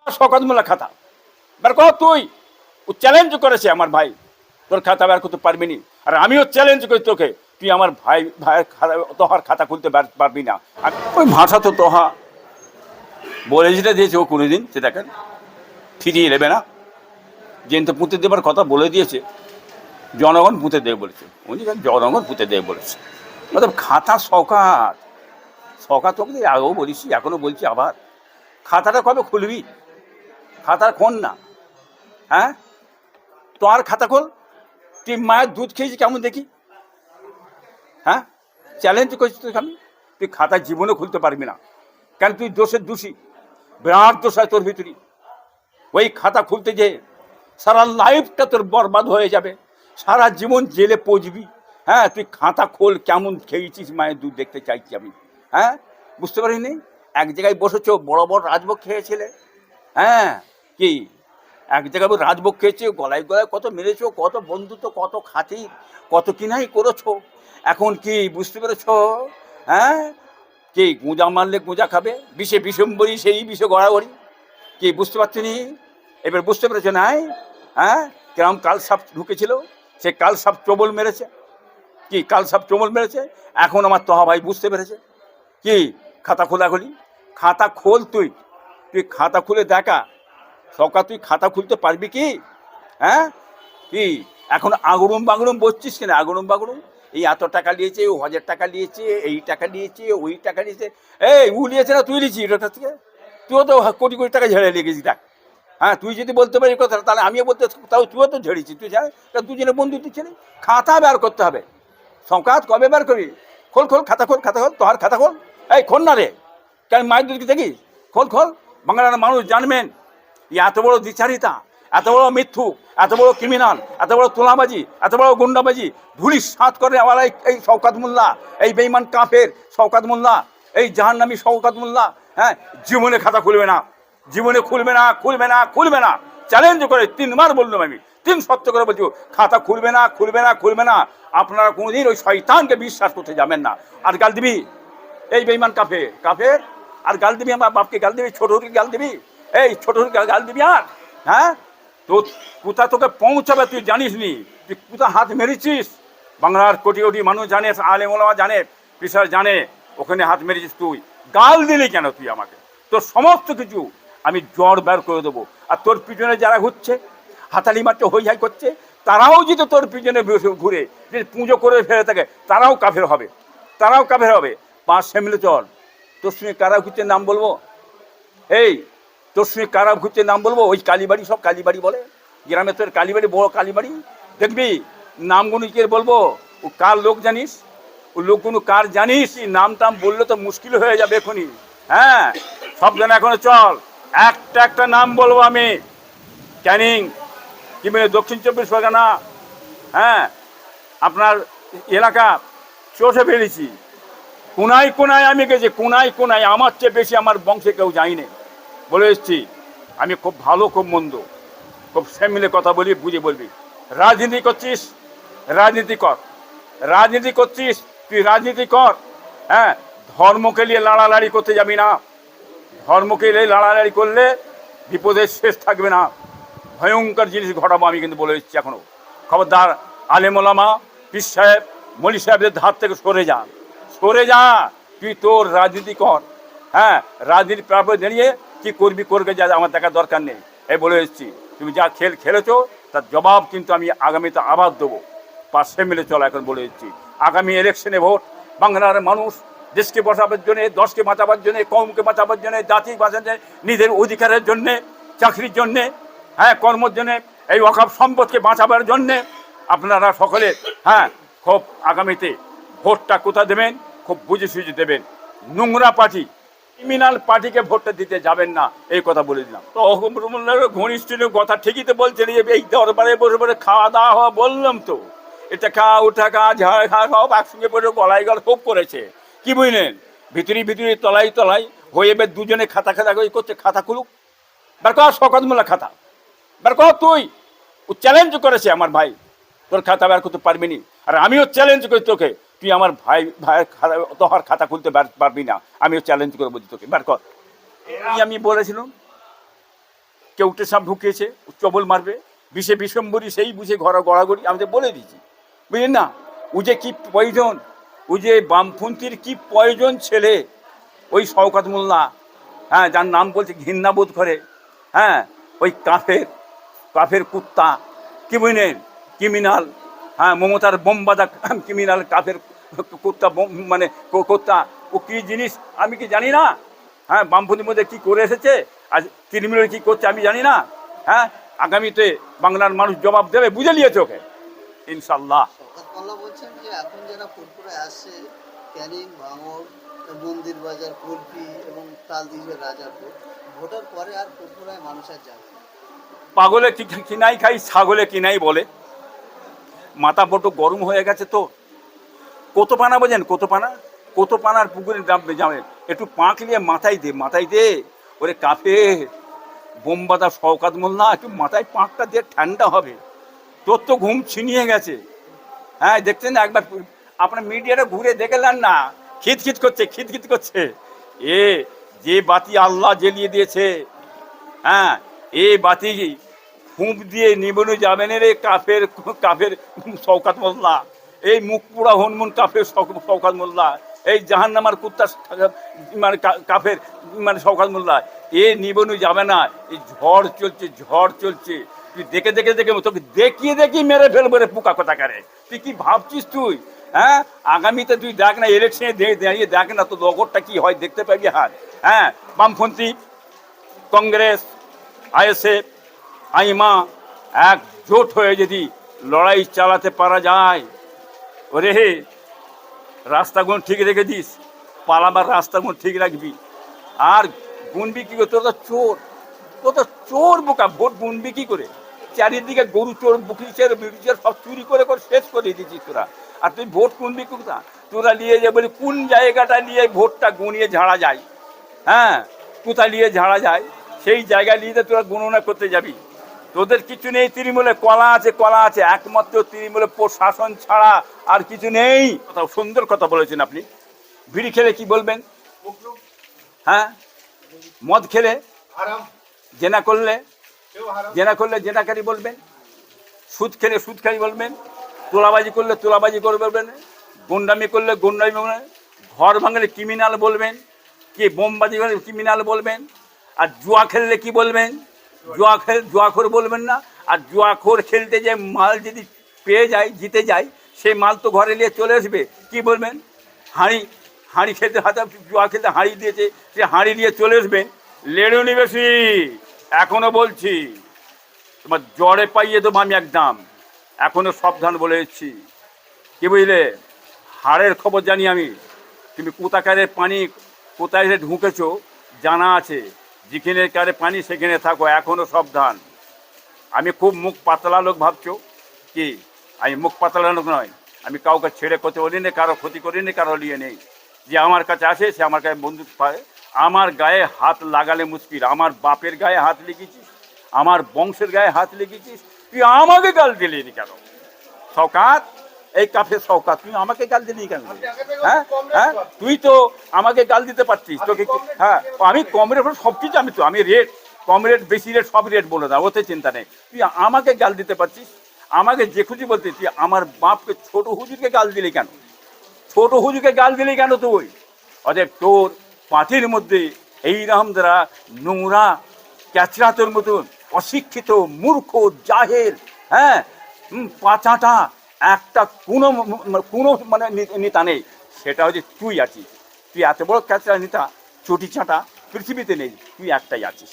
শওকত মোল্লা খাতা বের কর তুই। ও চ্যালেঞ্জ করেছে আমার ভাই, তোর খাতা বের করতে পারবি নি। আর আমিও চ্যালেঞ্জ করি তোকে, তুই আমার ভাইয়ের খাতা, তোহার খাতা খুলতে পারবি না। আর ওই ভাষা তো তোহা বলে যেটা দিয়েছে ও কোনোদিন সেটাকে ফিরিয়ে নেবে না। যেহেতু পুঁতে দেবার কথা বলে দিয়েছে, জনগণ পুঁতে দেবে বলেছে, উনি জনগণ পুঁতে দেবে বলেছে। অর্থাৎ খাতা শওকত, শওকত তোকে আগেও বলেছি, এখনো বলছি আবার, খাতাটা কবে খুলবি? খাতা খোল না। হ্যাঁ, তোর খাতা খোল। তুই মায়ের দুধ খেয়েছি কেমন দেখি? হ্যাঁ, চ্যালেঞ্জ করছিস তুই, আমি তুই খাতা জীবনে খুলতে পারবি না। কেন? তুই দোষের দোষী, বিরাট দোষ হয় তোর ভিতরে। ওই খাতা খুলতে যে সারা লাইফটা তোর বরবাদ হয়ে যাবে, সারা জীবন জেলে পচবি। হ্যাঁ, তুই খাতা খোল, কেমন খেয়েছিস মায়ের দুধ দেখতে চাইছি আমি। হ্যাঁ, বুঝতে পারিনি? এক জায়গায় বসেছো, বড় বড় রাজভোগ খেয়েছিলে। হ্যাঁ, কি এক জায়গায় রাজভোগ খেয়েছে, গলায় গলায় কত মেরেছো, কত বন্ধুত্ব, কত খাতির, কত কিনাই করেছো। এখন কি বুঝতে পেরেছ? হ্যাঁ, কি গুঁজা মারলে গুঁজা খাবে, বিষে বিষম্বরী সেই বিষে গড়াগড়ি। কি বুঝতে পারছি নি? এবার বুঝতে পেরেছে নাই? হ্যাঁ, কিরম কাল সাপ ঢুকেছিল, সে কাল সাপ চবল মেরেছে। কি কাল সাপ চবল মেরেছে? এখন আমার তোহা ভাই বুঝতে পেরেছে। কি খাতা খোলাখুলি, খাতা খোল তুই, তুই খাতা খুলে দেখা। শওকত তুই খাতা খুলতে পারবি কি? হ্যাঁ, কি এখন আগুড়ুম বাগুড়ুম বসছিস কিনা? আগুড়ুম বাগুড়ুম, এই এত টাকা নিয়েছে, ও 1000 টাকা নিয়েছে, এই টাকা নিয়েছে, ওই টাকা নিয়েছে। এই উ নিয়েছে না তুই নিয়েছি এটা থেকে? তুইও তো কোটি কোটি টাকা ঝেড়ে লেগেছিস দেখ। হ্যাঁ, তুই যদি বলতে পারিস কথা, তাহলে আমিও বলতে, তাও তুইও তো ঝেড়েছিস। তুই জানিস তা দুজনে বন্ধু দিচ্ছে না। খাতা বের করতে হবে। শওকত কবে বের করবি? খোল খোল খাতা খোল, খাতা খোল, তোহার খাতা খোল। এই খোল না রে, কেন মায়ের দুধকে দেখিস? খোল খোল, বাংলার মানুষ জানবেন এত বড় দ্বিচারিতা, এত বড় মিথ্যু, এত বড় ক্রিমিনাল, এত বড় তোলাবাজি, এত বড় গুন্ডাবাজি ধুলিস সাত করে আবার এই শওকত মোল্লা, এই বেঈমান কাফের শওকত মোল্লা, এই জাহান্নামী শওকত মোল্লা। হ্যাঁ, জীবনে খাতা খুলবে না, জীবনে খুলবে না, খুলবে না, খুলবে না। চ্যালেঞ্জ করে 3বার বললাম আমি, 3 সত্য করে বলছি, খাতা খুলবে না, খুলবে না, খুলবে না। আপনারা কোনোদিন ওই শয়তানকে বিশ্বাস করতে যাবেন না। আর গাল দিবি এই বেঈমান কাফের, কাফের আর গাল দিবি, আমার বাপকে গাল দিবি, ছোটকে গাল দিবি, এই ছোট গাল দিবি। আর হ্যাঁ, তো কোথা তোকে পৌঁছাবে তুই জানিস নি, তুই কোথা হাত মেরেছিস। বাংলার কোটি কোটি মানুষ জানে, আলেম ওলামা জানে, পিসার জানে, ওখানে হাত মেরেছিস তুই। গাল দিলি কেন তুই আমাকে? তোর সমস্ত কিছু আমি জ্বর বের করে দেবো। আর তোর পিছনে যারা ঘুরছে, হাতালি মারতে হই হাই করছে, তারাও যদি তোর পিছনে ঘুরে যদি পুজো করে ফেলে থাকে, তারাও কাফের হবে, তারাও কাফের হবে। 5 মিলে চল, তোর সঙ্গে কারা ঘুরছে নাম বলবো। এই তোর সঙ্গে কারা ঘুরছে নাম বলবো। ওই কালীবাড়ি, সব কালীবাড়ি বলে গ্রামে, তোর কালীবাড়ি, বড় কালীবাড়ি দেখবি, নামগুলো কে বলবো? ও কার লোক জানিস? ও লোকগুলো কার জানিস? নাম টাম বললে তো মুশকিল হয়ে যাবে এখনই। হ্যাঁ, সব জানা এখনো চল, একটা একটা নাম বলবো আমি। ক্যানিং, কি বলে দক্ষিণ 24 পরগনা, হ্যাঁ, আপনার এলাকা চষে ফেলেছি, কোনায় কোনায় আমি গেছি, কোনায় কোনায়। আমার চেয়ে বেশি আমার বংশে কেউ যায়নি, বলে এসছি। আমি খুব ভালো, খুব মন্দ, খুব মিলে কথা বলি, বুঝে বলবি। রাজনীতি করছিস, রাজনীতি কর, রাজনীতি করছিস তুই রাজনীতি কর। হ্যাঁ, ধর্মকে নিয়ে লাড়ালাড়ি করতে যাবি না। ধর্মকে নিয়ে লাড়ালাড়ি করলে বিপদের শেষ থাকবে না, ভয়ঙ্কর জিনিস ঘটাবো আমি কিন্তু বলে এসছি এখনো। খবরদার, আলেম ওলামা, পীর সাহেব, মলি সাহেবদের ধার থেকে সরে যা, সরে যা। তুই তোর রাজনীতি কর। হ্যাঁ, রাজনীতি প্রাপ্য দাঁড়িয়ে কি করবি করবে, যা আমার দেখার দরকার নেই। এই বলে এসেছি, তুমি যা খেলেছো তার জবাব কিন্তু আমি আগামীতে আবার দেবো। 5 মিলে চলা, এখন বলে এসেছি। আগামী ইলেকশনে ভোট, বাংলার মানুষ দেশকে বাঁচাবার জন্যে, দশকে বাঁচাবার জন্যে, কমকে বাঁচাবার জন্যে, জাতি বাঁচার জন্য, নিজের অধিকারের জন্যে, চাকরির জন্যে, হ্যাঁ, কর্মের জন্যে, এই অকাপ সম্পদকে বাঁচাবার জন্যে আপনারা সকলে, হ্যাঁ, খুব আগামীতে ভোটটা কোথা দেবেন খুব বুঝে সুঝে দেবেন। নোংরা পার্টি, ক্রিমিনাল পার্টিকে ভোটটা দিতে যাবেন না, এই কথা বলে দিলাম। তো ঘনিষ্ঠ কথা ঠিকই তো বলছেন, এই দরবারে বসে বসে খাওয়া দাওয়া হওয়া, বললাম তো, এটা খাওয়া ওঠা খাওয়া ঝাড় খাওয়া সব একসঙ্গে পড়ে গলায় গলা খুব করেছে। কি বুঝলেন? ভিতরি ভিতরি তলাই তলাই হয়ে এবার দুজনে খাতা খাতা করছে। খাতা খুলুক, বের কর শওকত মোল্লা খাতা বের কর তুই। ও চ্যালেঞ্জ করেছে আমার ভাই, তোর খাতা বের করতে পারবি নি। আর আমিও চ্যালেঞ্জ করি তোকে, তুই আমার ভাইয়ের খাতা, তোহার খাতা খুলতে পারবি না। আমিও চ্যালেঞ্জ করে বলছি তোকে, বের কর। আমি বলেছিলাম কেউটে সাপ ঢুকিয়েছে, চবল মারবে, বিষে বিষম্বরী সেই বুঝে ঘর গড়াগড়ি, আমি তো বলে দিয়েছি, বুঝলেন না? ও যে কি প্রয়োজন, ও যে বামপন্থীর কি প্রয়োজন ছেলে, ওই শওকত মোল্লা, হ্যাঁ, যার নাম বলছে ঘৃণা বোধ করে, হ্যাঁ, ওই কাফের কাফের কুত্তা, কি বুঝলেন, ক্রিমিনাল, হ্যাঁ, মমতার বোমবাদা ক্রিমিনাল কাফের কুত্তা, মানে কুত্তা, ও কি জিনিস আমি কি জানি না? হ্যাঁ, বামপন্থীর মধ্যে কি করে এসেছে, আজ তৃণমূলের কি করছে আমি জানি না? হ্যাঁ, আগামীতে বাংলার মানুষ জবাব দেবে, বুঝে নিয়েছে ওকে ইনশাল্লাহ। শওকত মোল্লা বলছেন যে এখন যারা ফুরফুরে আসছে, ক্যানিং, ভাঙড়, মন্দির বাজার, কলপি এবং তালদিঘির রাজাপুর, ভোটের পরে আর ফুরফুরায় মানুষ আর যাবে না। পাগলে কিনাই খাই, ছাগলে কিনাই বলে। মাথা বড্ড গরম হয়ে গেছে তো। কত পানা বোঝেন, কত পানা, কত পানার পুকুরে নামবে যাবেন, একটু পাঁক নিয়ে মাথায় দে ওরে কাপে বোমবাদা শওকত মোল্লা, একটু মাথায় পাঁকটা দিয়ে ঠান্ডা হবে। তোর তো ঘুম ছিনিয়ে গেছে। হ্যাঁ, দেখছেন একবার আপনার মিডিয়াটা ঘুরে দেখলেন না, খিতখিত করছে, খিতখিত করছে। এ যে বাতি আল্লাহ জ্বালিয়ে দিয়েছে, হ্যাঁ, এই বাতি ফুঁক দিয়ে নিবনু যাবেন রে কাফের কাফের শওকত মোল্লা, এই মুখ পোড়া হনমুন কাফের শওকত মোল্লা, এই জাহান্নামার কুত্তা মানে কাফের মানে শওকত মোল্লা, এ নিবনু যাবে না। এই ঝড় চলছে, ঝড় চলছে, তুই দেখে দেখে দেখে তোকে দেখিয়ে মেরে ফেলবো রে পোকা কোথাকারে। তুই কি ভাবছিস তুই? হ্যাঁ, আগামীতে তুই দেখ না, ইলেকশনে দাঁড়িয়ে দেখ না, তো লগরটা কি হয় দেখতে পাবি। হাত, হ্যাঁ, বামপন্থী, কংগ্রেস, আইএসএফ, আইমা একজোট হয়ে যদি লড়াই চালাতে পারা যায়, ওরে রাস্তাগুলো ঠিক রেখে দিস, পালাবার রাস্তাগুলো ঠিক রাখবি। আর গুনবি কি করে? তোর তো চোর, তোর তো চোর বোকা, ভোট গুনবি কি করে? চারিদিকে গরু চোর, বুকিচের বিড়িচের সব চুরি করে শেষ করে দিয়েছিস তোরা, আর তুই ভোট গুনবি কোথা? তোরা নিয়ে যে বলি কোন জায়গাটা নিয়ে ভোটটা গুনিয়ে ঝাড়া যায়, হ্যাঁ, কোথায় নিয়ে ঝাড়া যায় সেই জায়গায় নিয়ে তোরা গণনা করতে যাবি। তোদের কিছু নেই, তৃণমূলে কলা আছে, কলা আছে, একমাত্র তৃণমূলে প্রশাসন ছাড়া আর কিছু নেই। কথা সুন্দর কথা বলেছেন আপনি। বিড়ি খেলে কি বলবেন? হ্যাঁ, মদ খেলে, জেনা করলে জেনাকারী বলবেন, সুদ খেলে সুদকারী বলবেন, তোলাবাজি করলে তোলাবাজি করে বলবেন, গুন্ডামি করলে গুন্ডামি বলবেন, ঘর ভাঙলে ক্রিমিনাল বলবেন, কি বোমবাজি করলে ক্রিমিনাল বলবেন, আর জুয়া খেললে কি বলবেন? জুয়াখোর বলবেন না। আর জুয়াখোর খেলতে যে মাল যদি পেয়ে যায়, জিতে যায়, সেই মাল তো ঘরে নিয়ে চলে আসবে, কি বলবেন? হাঁড়ি খেলতে, হাতে জুয়া খেলতে হাঁড়ি দিয়েছে, সে হাঁড়ি নিয়ে চলে আসবেন। লেড়ুনি বেশি, এখনো বলছি, তোমার জ্বরে পাইয়ে দেবো আমি একদম, এখনো সাবধান বলে এসেছি, কি বুঝলে? হাড়ের খবর জানি আমি, তুমি কোথাকারে পানি কোথায় ঢুকেছো জানা আছে, যেখানে কারে পানি সেখানে থাকো, এখনো সাবধান। আমি খুব মুখ পাতলা লোক ভাবছো কি? আমি মুখ পাতলা লোক নয়, আমি কাউকে ছেড়ে করতে বলি না, কারো ক্ষতি করি না, কারো নিয়ে নেই। যে আমার কাছে আসে সে আমার কাছে বন্দুক পায়। আমার গায়ে হাত লাগালে মুশকিল, আমার বাপের গায়ে হাত লেগেছিস, আমার বংশের গায়ে হাত লেগেছিস, তুই আমাকে গাল দিলি কেন? শওকত, এই কাফের শওকত, তুই আমাকে গাল দিলি কেন? হ্যাঁ, হ্যাঁ, তুই তো আমাকে গাল দিতে পারছিস, তোকে, হ্যাঁ, আমি কম রেট সব কিছু, আমি রেট কম রেট বেশি রেট সব রেট বলে দাও, ওতে চিন্তা নেই। তুই আমাকে গাল দিতে পারছিস, আমাকে যে খুশি বলতে, তুই আমার বাপকে ছোট হুজুরকে গাল দিলি কেন? ছোট হুজুরকে গাল দিলি কেন তুই? অতএব তোর পাঁচির মধ্যে এইরকম যারা নোংরা ক্যাচরাতের মতন অশিক্ষিত মূর্খ জাহেল, হ্যাঁ, পাঁচাটা একটা কোনো মানে নেতা নেই, সেটা হচ্ছে তুই আছিস। তুই এত বড় ক্যাচরা নেতা, চটি চাটা পৃথিবীতে নেই, তুই একটাই আছিস।